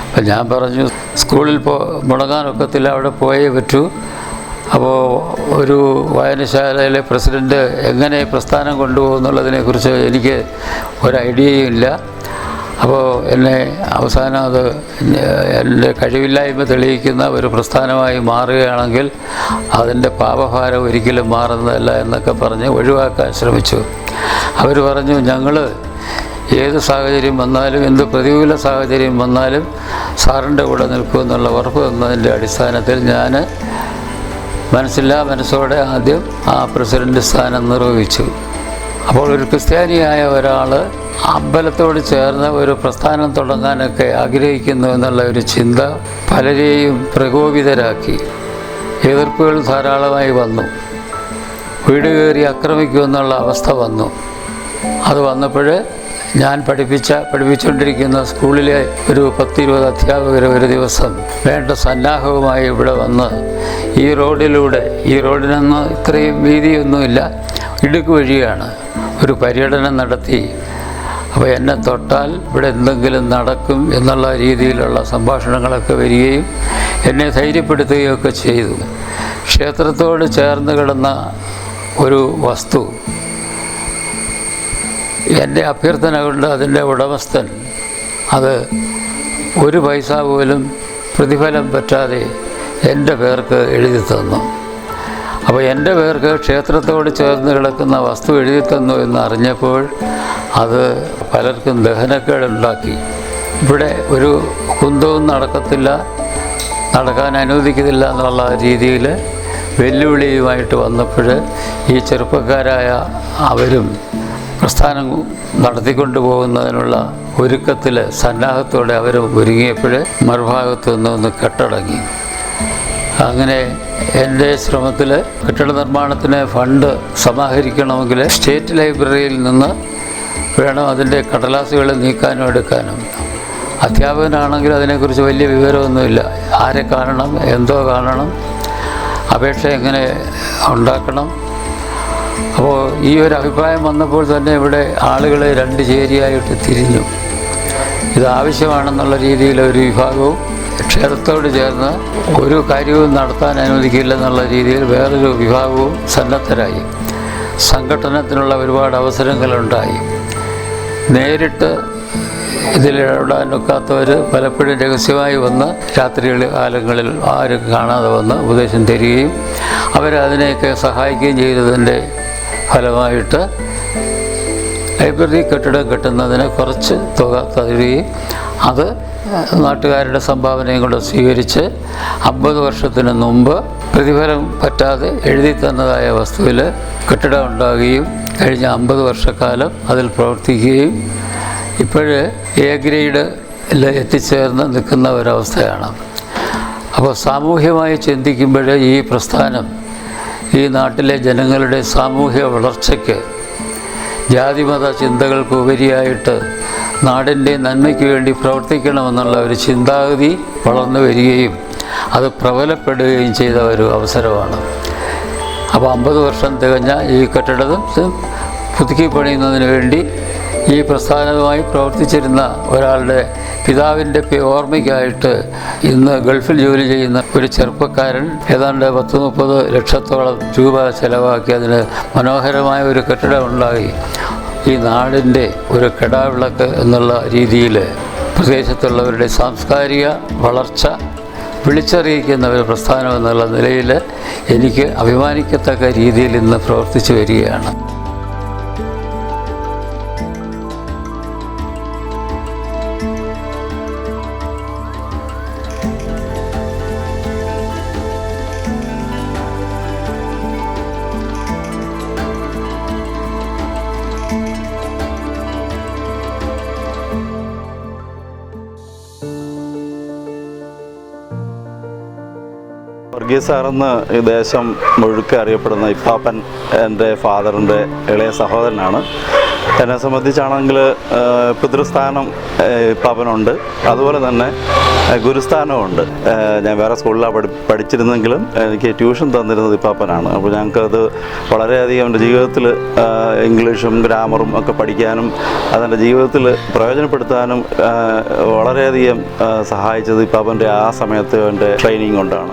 അപ്പം ഞാൻ പറഞ്ഞു സ്കൂളിൽ മുടങ്ങാനൊക്കത്തില്ല, അവിടെ പോയേ പറ്റൂ. അപ്പോൾ ഒരു വായനശാലയിലെ പ്രസിഡൻ്റ് എങ്ങനെ പ്രസ്ഥാനം കൊണ്ടുപോകുന്നുള്ളതിനെക്കുറിച്ച് എനിക്ക് ഒരു ഐഡിയയും ഇല്ല. അപ്പോൾ എന്നെ അവസാനം അത് എൻ്റെ കഴിവില്ലായ്മ തെളിയിക്കുന്ന ഒരു പ്രസ്ഥാനമായി മാറുകയാണെങ്കിൽ അതിൻ്റെ പാപഭാരം ഒരിക്കലും മാറുന്നതല്ല എന്നൊക്കെ പറഞ്ഞ് ഒഴിവാക്കാൻ ശ്രമിച്ചു. അവർ പറഞ്ഞു, ഞങ്ങൾ ഏത് സാഹചര്യം വന്നാലും എന്ത് പ്രതികൂല സാഹചര്യം വന്നാലും സാറിൻ്റെ കൂടെ നിൽക്കുമെന്നുള്ള ഉറപ്പ് തന്നതിൻ്റെ അടിസ്ഥാനത്തിൽ ഞാൻ മനസ്സോടെ ആദ്യം ആ പ്രസിഡൻ്റ് സ്ഥാനം നിർവഹിച്ചു. അപ്പോൾ ഒരു ക്രിസ്ത്യാനിയായ ഒരാൾ അമ്പലത്തോട് ചേർന്ന് ഒരു പ്രസ്ഥാനം തുടങ്ങാനൊക്കെ ആഗ്രഹിക്കുന്നു എന്നുള്ള ഒരു ചിന്ത പലരെയും പ്രകോപിതരാക്കി. എതിർപ്പുകൾ ധാരാളമായി വന്നു. വീട് കയറി ആക്രമിക്കുമെന്നുള്ള അവസ്ഥ വന്നു. അത് വന്നപ്പോൾ ഞാൻ പഠിപ്പിച്ചുകൊണ്ടിരിക്കുന്ന സ്കൂളിലെ ഒരു 10-20 അധ്യാപകർ ഒരു ദിവസം വേണ്ട സന്നാഹവുമായി ഇവിടെ വന്ന് ഈ റോഡിനൊന്നും ഇത്രയും വീതിയൊന്നുമില്ല, ഇടുക്ക് വഴിയാണ്, ഒരു പര്യടനം നടത്തി. അപ്പോൾ എന്നെ തൊട്ടാൽ ഇവിടെ എന്തെങ്കിലും നടക്കും എന്നുള്ള രീതിയിലുള്ള സംഭാഷണങ്ങളൊക്കെ വരികയും എന്നെ ധൈര്യപ്പെടുത്തുകയൊക്കെ ചെയ്തു. ക്ഷേത്രത്തോട് ചേർന്ന് കിടന്ന ഒരു വസ്തു എൻ്റെ അഭ്യർത്ഥന കൊണ്ട് അതിൻ്റെ ഉടമസ്ഥൻ അത് ഒരു പൈസ പോലും പ്രതിഫലം പറ്റാതെ എൻ്റെ പേർക്ക് എഴുതി തന്നു. അപ്പോൾ എൻ്റെ പേർക്ക് ക്ഷേത്രത്തോട് ചേർന്ന് കിടക്കുന്ന വസ്തു എഴുതി തന്നു എന്ന് അറിഞ്ഞപ്പോൾ അത് പലർക്കും ദഹനക്കേടുണ്ടാക്കി. ഇവിടെ ഒരു കുന്തവും നടക്കത്തില്ല, നടക്കാൻ അനുവദിക്കുന്നില്ല എന്നുള്ള രീതിയിൽ വെല്ലുവിളിയുമായിട്ട് വന്നപ്പോൾ ഈ ചെറുപ്പക്കാരായ അവരും പ്രസ്ഥാനം നടത്തിക്കൊണ്ടു പോകുന്നതിനുള്ള ഒരുക്കത്തിൽ സന്നാഹത്തോടെ അവർ ഒരുങ്ങിയപ്പോൾ മറുഭാഗത്തു നിന്ന് കെട്ടടങ്ങി. അങ്ങനെ എൻ്റെ ശ്രമത്തിൽ കെട്ടിട നിർമ്മാണത്തിന് ഫണ്ട് സമാഹരിക്കണമെങ്കിൽ സ്റ്റേറ്റ് ലൈബ്രറിയിൽ നിന്ന് വേണം അതിൻ്റെ കടലാസുകൾ നീക്കാനും എടുക്കാനും. അധ്യാപകനാണെങ്കിൽ അതിനെക്കുറിച്ച് വലിയ വിവരമൊന്നുമില്ല. ആരെ കാണണം, എന്തോ കാണണം, അപേക്ഷ എങ്ങനെ ഉണ്ടാക്കണം. അപ്പോൾ ഈ ഒരു അഭിപ്രായം വന്നപ്പോൾ തന്നെ ഇവിടെ ആളുകളെ രണ്ട് ചേരിയായിട്ട് തിരിഞ്ഞു. ഇത് ആവശ്യമാണെന്നുള്ള രീതിയിൽ ഒരു വിഭാഗവും ക്ഷേത്രത്തോട് ചേർന്ന് ഒരു കാര്യവും നടത്താൻ അനുവദിക്കില്ലെന്നുള്ള രീതിയിൽ വേറൊരു വിഭാഗവും സന്നദ്ധരായി. സംഘടനത്തിനുള്ള ഒരുപാട് അവസരങ്ങളുണ്ടായി. നേരിട്ട് ഇതിലിടപെടാനൊക്കാത്തവർ പലപ്പോഴും രഹസ്യമായി വന്ന് കാലങ്ങളിൽ ആരും കാണാതെ വന്ന് ഉപദേശം തരികയും അവരതിനെയൊക്കെ സഹായിക്കുകയും ചെയ്തതിൻ്റെ ഫലമായിട്ട് ലൈബ്രറി കെട്ടിടം കെട്ടുന്നതിന് കുറച്ച് തുക തരുകയും അത് നാട്ടുകാരുടെ സംഭാവനയും കൂടെ സ്വീകരിച്ച് 50 വർഷത്തിന് മുമ്പ് പ്രതിഫലം പറ്റാതെ എഴുതി തന്നതായ വസ്തുവിൽ കെട്ടിടം ഉണ്ടാകുകയും കഴിഞ്ഞ 50 വർഷക്കാലം അതിൽ പ്രവർത്തിക്കുകയും ഇപ്പോഴ് എ ഗ്രേഡിൽ എത്തിച്ചേർന്ന് നിൽക്കുന്ന ഒരവസ്ഥയാണ്. അപ്പോൾ സാമൂഹ്യമായി ചിന്തിക്കുമ്പോൾ ഈ പ്രസ്ഥാനം ഈ നാട്ടിലെ ജനങ്ങളുടെ സാമൂഹ്യ വളർച്ചയ്ക്ക് ജാതിമത ചിന്തകൾക്ക് ഉപരിയായിട്ട് നാടിൻ്റെ നന്മയ്ക്ക് വേണ്ടി പ്രവർത്തിക്കണമെന്നുള്ള ഒരു ചിന്താഗതി വളർന്നു വരികയും അത് പ്രബലപ്പെടുകയും ചെയ്ത ഒരു അവസരമാണ്. അപ്പോൾ 50 വർഷം തികഞ്ഞ ഈ കെട്ടിടം പുതുക്കി പണിയുന്നതിന് വേണ്ടി ഈ പ്രസ്ഥാനവുമായി പ്രവർത്തിച്ചിരുന്ന ഒരാളുടെ പിതാവിൻ്റെ ഓർമ്മയ്ക്കായിട്ട് ഇന്ന് ഗൾഫിൽ ജോലി ചെയ്യുന്ന ഒരു ചെറുപ്പക്കാരൻ ഏതാണ്ട് 10-30 ലക്ഷത്തോളം രൂപ ചെലവാക്കി അതിന് മനോഹരമായ ഒരു കെട്ടിടം ഉണ്ടായി. ഈ നാടിൻ്റെ ഒരു കെടാവിളക്ക് എന്നുള്ള രീതിയിൽ പ്രദേശത്തുള്ളവരുടെ സാംസ്കാരിക വളർച്ച വിളിച്ചറിയിക്കുന്ന ഒരു പ്രസ്ഥാനം എന്നുള്ള നിലയിൽ എനിക്ക് അഭിമാനിക്കത്തക്ക രീതിയിൽ ഇന്ന് പ്രവർത്തിച്ചു വരികയാണ്. വർഗീസ് സാറെന്ന് ഈ ദേശം മുഴുക്കെ അറിയപ്പെടുന്ന ഇപ്പാപ്പൻ എൻ്റെ ഫാദറിൻ്റെ ഇളയ സഹോദരനാണ്. എന്നെ സംബന്ധിച്ചാണെങ്കിൽ പിതൃസ്ഥാനം ഇപ്പാപ്പനുണ്ട്, അതുപോലെ തന്നെ ഗുരുസ്ഥാനമുണ്ട്. ഞാൻ വേറെ സ്കൂളിലാണ് പഠിച്ചിരുന്നെങ്കിലും എനിക്ക് ട്യൂഷൻ തന്നിരുന്നത് ഇപ്പാപ്പനാണ്. അപ്പോൾ ഞങ്ങൾക്കത് വളരെയധികം എൻ്റെ ജീവിതത്തിൽ ഇംഗ്ലീഷും ഗ്രാമറും ഒക്കെ പഠിക്കാനും അതെൻ്റെ ജീവിതത്തിൽ പ്രയോജനപ്പെടുത്താനും വളരെയധികം സഹായിച്ചത് ഇപ്പാപ്പൻ്റെ ആ സമയത്ത് എൻ്റെ ട്രെയിനിങ് കൊണ്ടാണ്.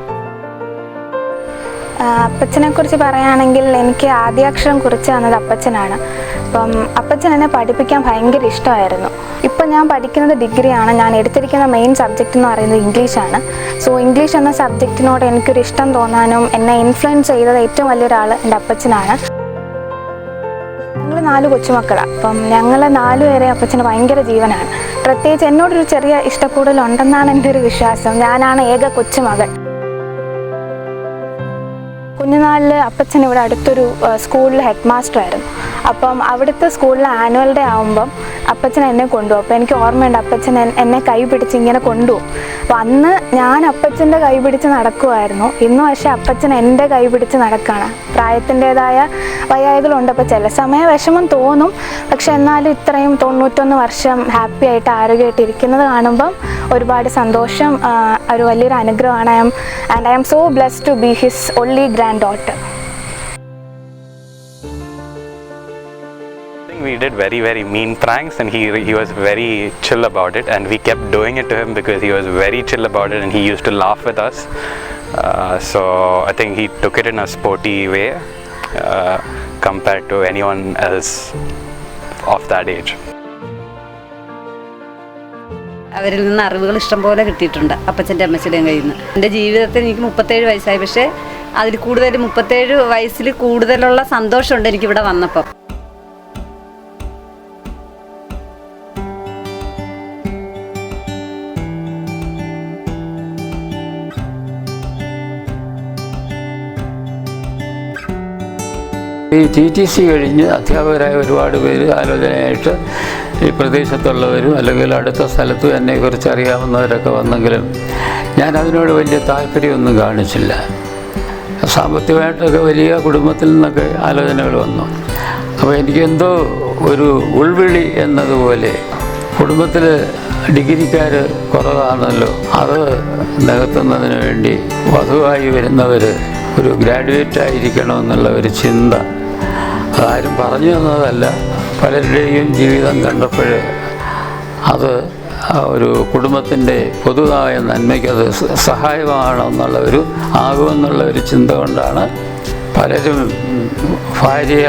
അപ്പച്ചനെക്കുറിച്ച് പറയുകയാണെങ്കിൽ എനിക്ക് ആദ്യാക്ഷരം കുറിച്ച് തന്നത് അപ്പച്ചനാണ്. അപ്പം അപ്പച്ചൻ എന്നെ പഠിപ്പിക്കാൻ ഭയങ്കര ഇഷ്ടമായിരുന്നു. ഇപ്പം ഞാൻ പഠിക്കുന്നത് ഡിഗ്രിയാണ്. ഞാൻ എടുത്തിരിക്കുന്ന മെയിൻ സബ്ജക്റ്റ് എന്ന് പറയുന്നത് ഇംഗ്ലീഷാണ്. സോ ഇംഗ്ലീഷ് എന്ന സബ്ജക്റ്റിനോട് എനിക്കൊരു ഇഷ്ടം തോന്നാനും എന്നെ ഇൻഫ്ലുവൻസ് ചെയ്തത് ഏറ്റവും വലിയൊരാൾ എൻ്റെ അപ്പച്ചനാണ്. ഞങ്ങൾ 4 കൊച്ചുമക്കളാണ്. അപ്പം ഞങ്ങൾ 4 പേരെ അപ്പച്ചന് ഭയങ്കര ജീവനാണ്. പ്രത്യേകിച്ച് എന്നോടൊരു ചെറിയ ഇഷ്ടക്കൂടുതലുണ്ടെന്നാണ് എൻ്റെ ഒരു വിശ്വാസം. ഞാനാണ് ഏക കൊച്ചുമകൻ. കുഞ്ഞുനാളിൽ അപ്പച്ചൻ ഇവിടെ അടുത്തൊരു സ്കൂളിൽ ഹെഡ് മാസ്റ്റർ ആയിരുന്നു. അപ്പം അവിടുത്തെ സ്കൂളിൽ ആനുവൽ ഡേ ആകുമ്പം അപ്പച്ചൻ എന്നെ കൊണ്ടുപോകും. അപ്പോൾ എനിക്ക് ഓർമ്മയുണ്ട് അപ്പച്ചൻ എന്നെ കൈ പിടിച്ച് ഇങ്ങനെ കൊണ്ടുപോകും. അപ്പോൾ അന്ന് ഞാൻ അപ്പച്ചൻ്റെ കൈ പിടിച്ച് നടക്കുമായിരുന്നു. ഇന്ന് പക്ഷേ അപ്പച്ചൻ എൻ്റെ കൈ പിടിച്ച് നടക്കുകയാണ്. പ്രായത്തിൻ്റേതായ വയ്യായ്കളുണ്ട്. അപ്പോൾ ചില സമയം വിഷമം തോന്നും. പക്ഷെ എന്നാലും ഇത്രയും 91 വർഷം ഹാപ്പി ആയിട്ട് ആരോഗ്യമായിട്ട് ഇരിക്കുന്നത് കാണുമ്പം ഒരുപാട് സന്തോഷം, ഒരു വലിയൊരു അനുഗ്രഹമാണ്. I am so blessed to be his only granddaughter. We did very mean pranks and he was very chill about it, and we kept doing it to him because he was very chill about it and he used to laugh with us. So I think he took it in a sporty way compared to anyone else of that age. അവരിൽ നിന്ന് അറിവുകൾ ഇഷ്ടംപോലെ കിട്ടിയിട്ടുണ്ട് അപ്പച്ചൻ്റെ അമ്മച്ചിയുടെയും കയ്യിൽ നിന്ന്. എൻ്റെ ജീവിതത്തിൽ എനിക്ക് 37 വയസ്സായി. പക്ഷേ അതിൽ കൂടുതൽ 37 വയസ്സിൽ കൂടുതലുള്ള സന്തോഷമുണ്ട് എനിക്കിവിടെ വന്നപ്പോൾ. ഈ TTC കഴിഞ്ഞ് അധ്യാപകരായ ഒരുപാട് പേര് ആലോചനയായിട്ട് ഈ പ്രദേശത്തുള്ളവരും അല്ലെങ്കിൽ അടുത്ത സ്ഥലത്ത് എന്നെക്കുറിച്ച് അറിയാവുന്നവരൊക്കെ വന്നെങ്കിലും ഞാൻ അതിനോട് വലിയ താല്പര്യമൊന്നും കാണിച്ചില്ല. സാമ്പത്തികമായിട്ടൊക്കെ വലിയ കുടുംബത്തിൽ നിന്നൊക്കെ ആലോചനകൾ വന്നു. അപ്പോൾ എനിക്കെന്തോ ഒരു ഉൾവിളി എന്നതുപോലെ കുടുംബത്തിൽ ഡിഗ്രിക്കാർ കുറവാണല്ലോ, അത് നികത്തുന്നതിന് വേണ്ടി വധുവായി വരുന്നവർ ഒരു ഗ്രാജുവേറ്റ് ആയിരിക്കണമെന്നുള്ള ഒരു ചിന്ത അതാരും പറഞ്ഞു തന്നതല്ല, പലരുടെയും ജീവിതം കണ്ടപ്പോൾ അത് ഒരു കുടുംബത്തിൻ്റെ പൊതുവായ നന്മയ്ക്ക് അത് സഹായമാണെന്നുള്ള ആകുമെന്നുള്ള ഒരു ചിന്ത കൊണ്ടാണ് പലരും ഭാര്യ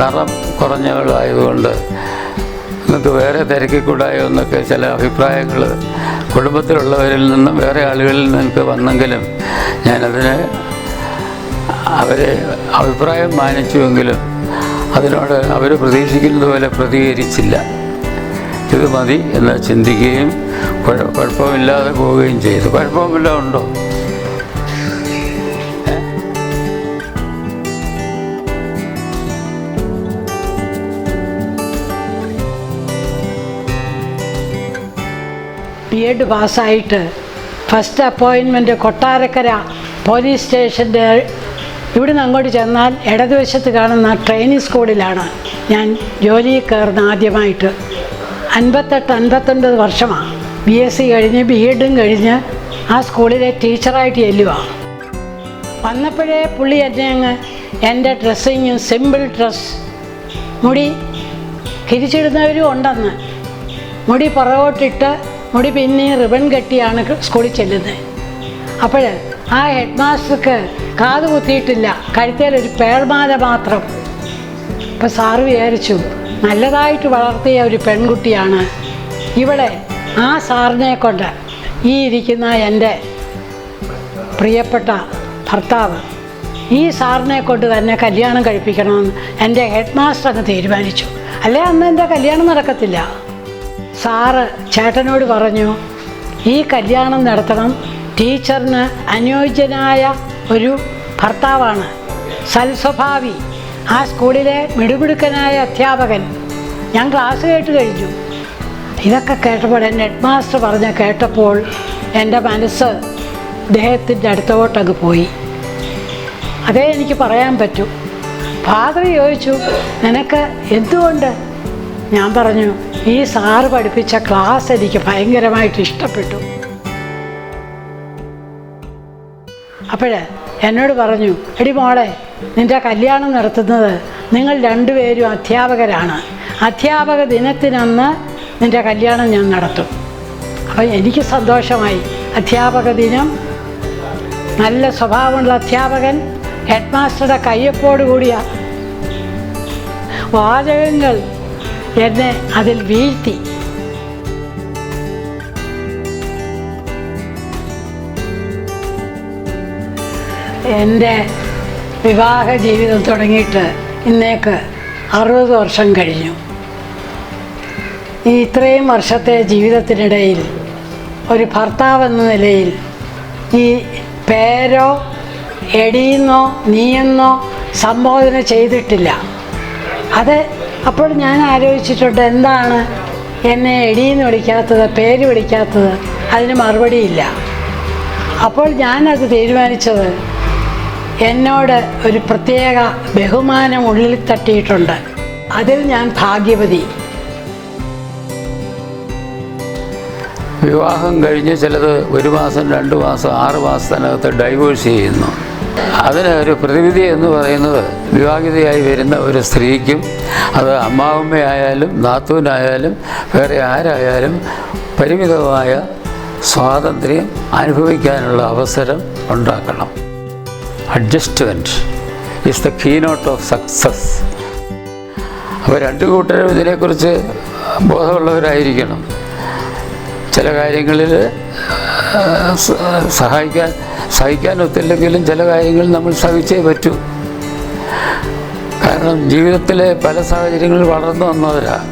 നിറം കുറഞ്ഞവളായതുകൊണ്ട് നിങ്ങൾക്ക് വേറെ തിരക്കിക്കൂടായോ എന്നൊക്കെ ചില അഭിപ്രായങ്ങൾ കുടുംബത്തിലുള്ളവരിൽ നിന്നും വേറെ ആളുകളിൽ നിന്നൊക്കെ വന്നെങ്കിലും ഞാനതിന് അവരെ അഭിപ്രായം മാനിച്ചുവെങ്കിലും അതിനോട് അവർ പ്രതീക്ഷിക്കുന്നത് പോലെ പ്രതികരിച്ചില്ല. ഇത് മതി എന്ന് ചിന്തിക്കുകയും കുഴപ്പമില്ലാതെ പോവുകയും ചെയ്തു. കുഴപ്പമില്ല ഉണ്ടോ? B.Ed പാസ്സായിട്ട് ഫസ്റ്റ് അപ്പോയിൻമെൻറ്റ് കൊട്ടാരക്കര പോലീസ് സ്റ്റേഷൻ്റെ ഇവിടുന്ന് അങ്ങോട്ട് ചെന്നാൽ ഇടതുവശത്ത് കാണുന്ന ട്രെയിനിങ് സ്കൂളിലാണ് ഞാൻ ജോലിയിൽ കയറുന്ന ആദ്യമായിട്ട്. 58-59 വർഷമാണ്. BSc കഴിഞ്ഞ് B.Edും കഴിഞ്ഞ് ആ സ്കൂളിലെ ടീച്ചറായിട്ട് ചെല്ലുക. വന്നപ്പോഴേ പുള്ളി എന്നെ അങ്ങ് എൻ്റെ ഡ്രസ്സിങ്ങും സിമ്പിൾ ഡ്രസ്സ്, മുടി തിരിച്ചിടുന്നവരും ഉണ്ടെന്ന്, മുടി പുറകോട്ടിട്ട് മുടി പിന്നെ റിബൺ കെട്ടിയാണ് സ്കൂളിൽ ചെല്ലുന്നത്. അപ്പോൾ ആ ഹെഡ് മാസ്റ്റർക്ക് കാത് കുത്തിയിട്ടില്ല, കഴുത്തേലൊരു പേർമാല മാത്രം. അപ്പോൾ സാറ് വിചാരിച്ചു നല്ലതായിട്ട് വളർത്തിയ ഒരു പെൺകുട്ടിയാണ് ഇവിടെ. ആ സാറിനെ കൊണ്ട് ഈ ഇരിക്കുന്ന എൻ്റെ പ്രിയപ്പെട്ട ഭർത്താവ് ഈ സാറിനെ കൊണ്ട് തന്നെ കല്യാണം കഴിപ്പിക്കണമെന്ന് എൻ്റെ ഹെഡ് മാസ്റ്റർ അങ്ങ് തീരുമാനിച്ചു. അല്ലേ അന്ന് എൻ്റെ കല്യാണം നടക്കത്തില്ല. സാറ് ചേട്ടനോട് പറഞ്ഞു, ഈ കല്യാണം നടത്തണം, ടീച്ചറിന് അനുയോജ്യനായ ഒരു ഭർത്താവാണ്, സൽസ്വഭാവി, ആ സ്കൂളിലെ മിടുമിടുക്കനായ അധ്യാപകൻ. ഞാൻ ക്ലാസ് കേട്ട് കഴിഞ്ഞു. ഇതൊക്കെ കേട്ടപ്പോൾ എൻ്റെ ഹെഡ് മാസ്റ്റർ പറഞ്ഞ് കേട്ടപ്പോൾ എൻ്റെ മനസ്സ് അദ്ദേഹത്തിൻ്റെ അടുത്തോട്ടങ്ങ് പോയി. അതേ എനിക്ക് പറയാൻ പറ്റൂ. ഫാദർ ചോദിച്ചു, നിനക്ക് എന്തുകൊണ്ട്? ഞാൻ പറഞ്ഞു, ഈ സാറ് പഠിപ്പിച്ച ക്ലാസ് എനിക്ക് ഭയങ്കരമായിട്ട് ഇഷ്ടപ്പെട്ടു. അപ്പോൾ എന്നോട് പറഞ്ഞു, എടി മോളെ, നിൻ്റെ കല്യാണം നടത്തുന്നത് നിങ്ങൾ രണ്ടുപേരും അധ്യാപകരാണ്, അധ്യാപക ദിനത്തിനന്ന് നിൻ്റെ കല്യാണം ഞാൻ നടത്തും. അപ്പോൾ എനിക്ക് സന്തോഷമായി. അധ്യാപക ദിനം, നല്ല സ്വഭാവമുള്ള അധ്യാപകൻ, ഹെഡ് മാസ്റ്ററുടെ കയ്യൊപ്പോട് കൂടിയ വാചകങ്ങൾ എന്നെ അതിൽ വീഴ്ത്തി. എൻ്റെ വിവാഹ ജീവിതം തുടങ്ങിയിട്ട് ഇന്നേക്ക് 60 വർഷം കഴിഞ്ഞു. ഈ ഇത്രയും വർഷത്തെ ജീവിതത്തിനിടയിൽ ഒരു ഭർത്താവെന്ന നിലയിൽ ഈ പേരോ എടിയെന്നോ നീയെന്നോ സംബോധന ചെയ്തിട്ടില്ല. അത് അപ്പോൾ ഞാൻ ആലോചിച്ചിട്ടുണ്ട്, എന്താണ് എന്നെ എടിയെന്ന് വിളിക്കാത്തത്, പേര് വിളിക്കാത്തത്? അതിന് മറുപടിയില്ല. അപ്പോൾ ഞാനത് തീരുമാനിച്ചത്, എന്നോട് ഒരു പ്രത്യേക ബഹുമാനം ഉള്ളിൽ തട്ടിയിട്ടുണ്ട്, അതിൽ ഞാൻ ഭാഗ്യവതി. വിവാഹം കഴിഞ്ഞ് ചിലത് 1 മാസം 2 മാസം 6 മാസത്തിനകത്ത് ഡൈവോഴ്സ് ചെയ്യുന്നു. അതിന് ഒരു പ്രതിവിധി എന്ന് പറയുന്നത്, വിവാഹിതയായി വരുന്ന ഒരു സ്ത്രീക്കും, അത് അമ്മാവമ്മയായാലും നാത്തൂനായാലും വേറെ ആരായാലും, പരിമിതമായ സ്വാതന്ത്ര്യം അനുഭവിക്കാനുള്ള അവസരം ഉണ്ടാക്കണം. Adjustment is the keynote of success. അപ്പോൾ 2 കൂട്ടരും ഇതിനെക്കുറിച്ച് ബോധമുള്ളവരായിരിക്കണം. ചില കാര്യങ്ങളിൽ സഹിക്കാനൊത്തില്ലെങ്കിലും ചില കാര്യങ്ങൾ നമ്മൾ സഹിച്ചേ പറ്റൂ. കാരണം ജീവിതത്തിലെ പല സാഹചര്യങ്ങളിൽ വളർന്നു വന്നവരാണ്.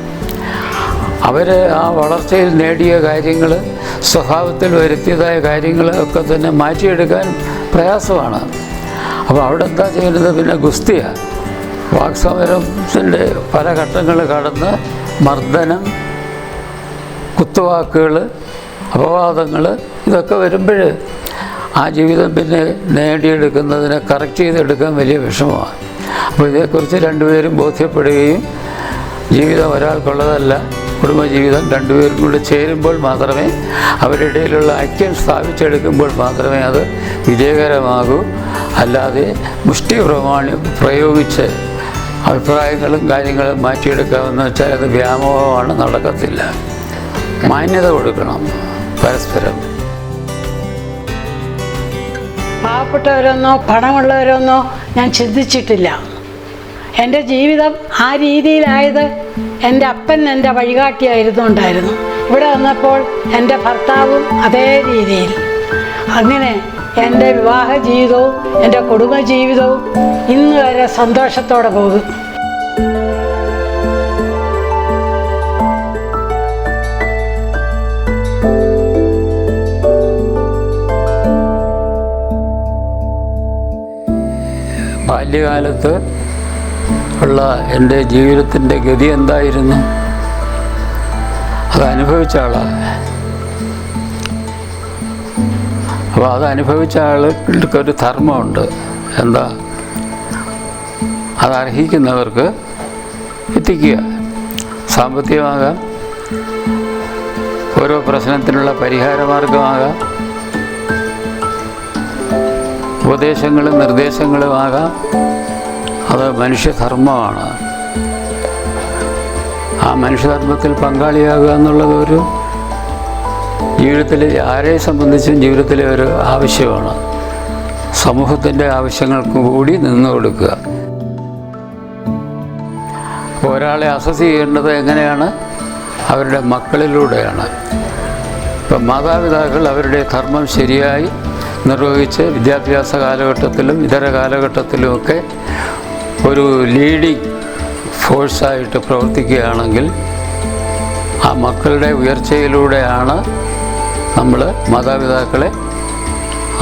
അവർ ആ വളർച്ചയിൽ നേടിയ കാര്യങ്ങൾ, സ്വഭാവത്തിൽ വരുത്തിയതായ കാര്യങ്ങൾ ഒക്കെ തന്നെ മാറ്റിയെടുക്കാൻ പ്രയാസമാണ്. അപ്പോൾ അവിടെ എന്താ ചെയ്യുന്നത്? പിന്നെ ഗുസ്തിയാണ്. വാക്സമരത്തിൻ്റെ പല ഘട്ടങ്ങൾ കടന്ന് മർദ്ദനം, കുത്തുവാക്കുകൾ, അപവാദങ്ങൾ ഇതൊക്കെ വരുമ്പോൾ ആ ജീവിതം പിന്നെ നേടിയെടുക്കുന്നതിനെ കറക്റ്റ് ചെയ്തെടുക്കാൻ വലിയ വിഷമമാണ്. അപ്പോൾ ഇതേക്കുറിച്ച് രണ്ടുപേരും ബോധ്യപ്പെടുകയും ജീവിതം ഒരാൾക്കുള്ളതല്ല, കുടുംബജീവിതം രണ്ടുപേരും കൂടെ ചേരുമ്പോൾ മാത്രമേ, അവരുടെ ഇടയിലുള്ള ഐക്യം സ്ഥാപിച്ചെടുക്കുമ്പോൾ മാത്രമേ അത് വിജയകരമാകൂ. അല്ലാതെ മുഷ്ടി പ്രയോഗിച്ച് അഭിപ്രായങ്ങളും കാര്യങ്ങളും മാറ്റിയെടുക്കാമെന്ന് വെച്ചാൽ അത് വ്യാമോഹമാണ്, നടക്കത്തില്ല. മാന്യത കൊടുക്കണം പരസ്പരം. പാവപ്പെട്ടവരെന്നോ പണമുള്ളവരെന്നോ ഞാൻ ചിന്തിച്ചിട്ടില്ല. എൻ്റെ ജീവിതം ആ രീതിയിലായത് എൻ്റെ അപ്പൻ എൻ്റെ വഴികാട്ടിയായിരുന്നുണ്ടായിരുന്നു. ഇവിടെ വന്നപ്പോൾ എൻ്റെ ഭർത്താവും അതേ രീതിയിൽ. അങ്ങനെ എൻ്റെ വിവാഹ ജീവിതവും എൻ്റെ കുടുംബജീവിതവും ഇന്ന് വരെ സന്തോഷത്തോടെ പോകും. ബാല്യകാലത്ത് ഉള്ള എൻ്റെ ജീവിതത്തിൻ്റെ ഗതി എന്തായിരുന്നു? അത് അനുഭവിച്ച ആളാണ്. അപ്പോൾ അത് അനുഭവിച്ച ആൾക്കൊരു ധർമ്മമുണ്ട്. എന്താ? അത് അർഹിക്കുന്നവർക്ക് എത്തിക്കുക. സാമ്പത്തികമാകാം, ഓരോ പ്രശ്നത്തിനുള്ള പരിഹാരമാർഗമാകാം, ഉപദേശങ്ങളും നിർദ്ദേശങ്ങളുമാകാം. അത് മനുഷ്യധർമ്മമാണ്. ആ മനുഷ്യധർമ്മത്തിൽ പങ്കാളിയാകുക എന്നുള്ളത് ഒരു ജീവിതത്തിലെ ആരെ സംബന്ധിച്ചും ജീവിതത്തിലെ ഒരു ആവശ്യമാണ്. സമൂഹത്തിൻ്റെ ആവശ്യങ്ങൾക്ക് കൂടി നിന്നു കൊടുക്കുക. ഒരാളെ അസസ് ചെയ്യേണ്ടത് എങ്ങനെയാണ്? അവരുടെ മക്കളിലൂടെയാണ്. ഇപ്പം മാതാപിതാക്കൾ അവരുടെ ധർമ്മം ശരിയായി നിർവഹിച്ച് വിദ്യാഭ്യാസ കാലഘട്ടത്തിലും ഇതര കാലഘട്ടത്തിലുമൊക്കെ ഒരു ലീഡിങ് ഫോഴ്സായിട്ട് പ്രവർത്തിക്കുകയാണെങ്കിൽ ആ മക്കളുടെ ഉയർച്ചയിലൂടെയാണ് നമ്മൾ മാതാപിതാക്കളെ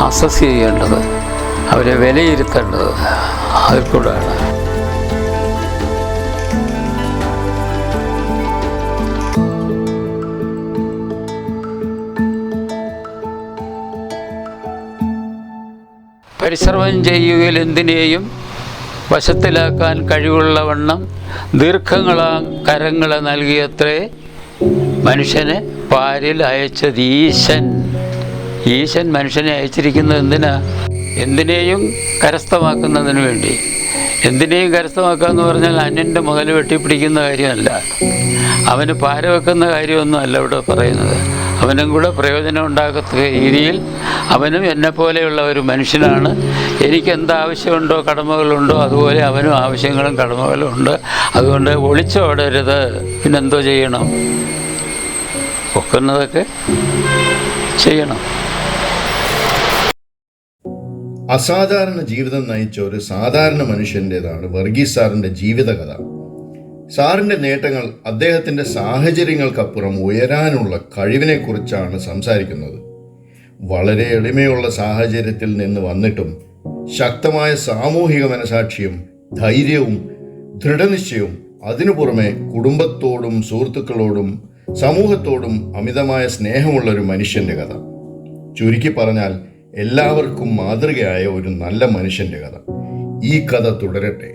അസസ് ചെയ്യേണ്ടത്, അവരെ വിലയിരുത്തേണ്ടത്. അതിൽ കൂടെയാണ്. പരിശ്രമം ചെയ്യുകയിൽ എന്തിനേയും വശത്തിലാക്കാൻ കഴിവുള്ളവണ്ണം ദീർഘങ്ങളാം കരങ്ങളെ നൽകിയത്രേ മനുഷ്യനെ പാരിൽ അയച്ചത് ഈശൻ. ഈശൻ മനുഷ്യനെ അയച്ചിരിക്കുന്നത് എന്തിനാ? എന്തിനേയും കരസ്ഥമാക്കുന്നതിന് വേണ്ടി. എന്തിനേയും കരസ്ഥമാക്കുക എന്ന് പറഞ്ഞാൽ അന്യൻ്റെ മുതൽ വെട്ടിപ്പിടിക്കുന്ന കാര്യമല്ല, അവന് പാരവെക്കുന്ന കാര്യമൊന്നുമല്ല ഇവിടെ പറയുന്നത്. അവനും കൂടെ പ്രയോജനം ഉണ്ടാക്കത്തക്ക രീതിയിൽ അവനും എന്നെപ്പോലെയുള്ള ഒരു മനുഷ്യനാണ്. എനിക്ക് എന്താവശ്യമുണ്ടോ കടമകളുണ്ടോ അതുപോലെ അവനും ആവശ്യങ്ങളും കടമകളും ഉണ്ട്. അതുകൊണ്ട് ഒളിച്ചോടരുത്. പിന്നെന്തോ ചെയ്യണം? ഒക്കുന്നതൊക്കെ ചെയ്യണം. അസാധാരണ ജീവിതം നയിച്ച ഒരു സാധാരണ മനുഷ്യൻ്റെതാണ് വർഗീസ് സാറിൻ്റെ ജീവിതകഥ. സാറിൻ്റെ നേട്ടങ്ങൾ അദ്ദേഹത്തിൻ്റെ സാഹചര്യങ്ങൾക്കപ്പുറം ഉയരാനുള്ള കഴിവിനെക്കുറിച്ചാണ് സംസാരിക്കുന്നത്. വളരെ എളിമയുള്ള സാഹചര്യത്തിൽ നിന്ന് വന്നിട്ടും ശക്തമായ സാമൂഹിക മനസാക്ഷിയും ധൈര്യവും ദൃഢനിശ്ചയവും അതിനു പുറമെ കുടുംബത്തോടും സുഹൃത്തുക്കളോടും സമൂഹത്തോടും അമിതമായ സ്നേഹമുള്ളൊരു മനുഷ്യൻ്റെ കഥ. ചുരുക്കി പറഞ്ഞാൽ എല്ലാവർക്കും മാതൃകയായ ഒരു നല്ല മനുഷ്യൻ്റെ കഥ. ഈ കഥ തുടരട്ടെ.